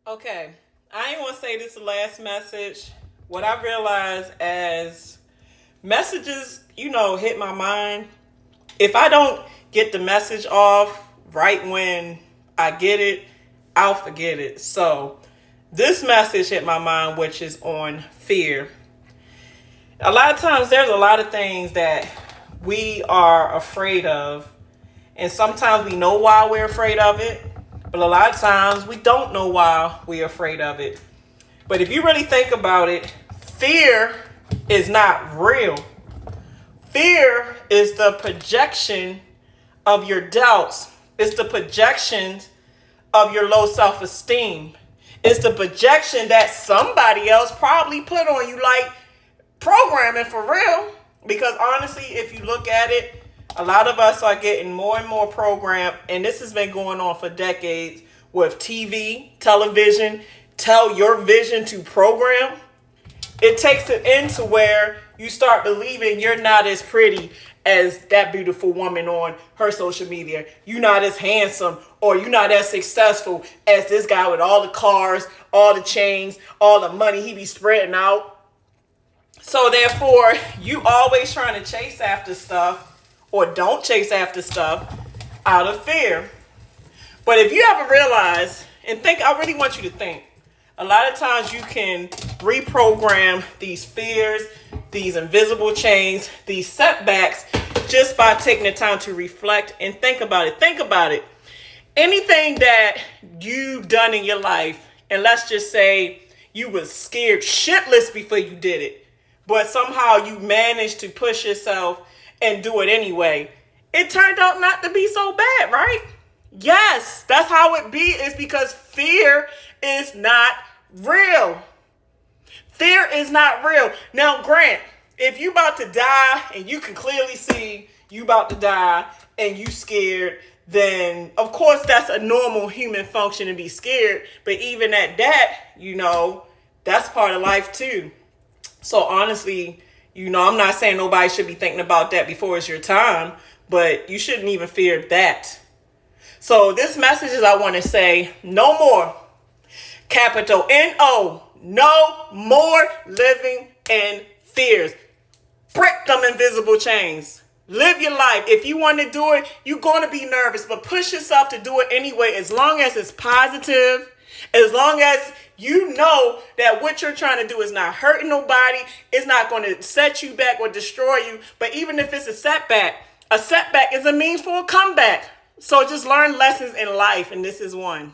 Okay, I ain't want to say this the last message. What I realized as messages, hit my mind. If I don't get the message off right when I get it, I'll forget it. So this message hit my mind, which is on fear. A lot of times there's a lot of things that we are afraid of, and sometimes we know why we're afraid of it, but a lot of times we don't know why we're afraid of it. But if you really think about it, fear is not real. Fear is the projection of your doubts. It's the projection of your low self-esteem. It's the projection that somebody else probably put on you, like programming for real. Because honestly, if you look at it, a lot of us are getting more and more programmed, and this has been going on for decades with TV, television. Tell your vision to program. It takes it into where you start believing you're not as pretty as that beautiful woman on her social media. You're not as handsome, or you're not as successful as this guy with all the cars, all the chains, all the money he be spreading out. So therefore, you always trying to chase after stuff, or don't chase after stuff out of fear. But if you ever realize, and think, I really want you to think, a lot of times you can reprogram these fears, these invisible chains, these setbacks, just by taking the time to reflect and think about it. Think about it. Anything that you've done in your life, and let's just say you was scared shitless before you did it, but somehow you managed to push yourself and do it anyway. It turned out not to be so bad, right? Yes, that's how it be. It's because fear is not real. Fear is not real. Now, Grant, if you about to die and you can clearly see you about to die and you scared, then of course that's a normal human function to be scared. But even at that, that's part of life too. So honestly, I'm not saying nobody should be thinking about that before it's your time, but you shouldn't even fear that. So this message is, I want to say, no more, capital N-O, no more living in fears. Break them invisible chains. Live your life. If you want to do it, you're going to be nervous, but push yourself to do it anyway, as long as it's positive, as long as you know that what you're trying to do is not hurting nobody, it's not going to set you back or destroy you. But even if it's a setback is a means for a comeback. So just learn lessons in life, and this is one.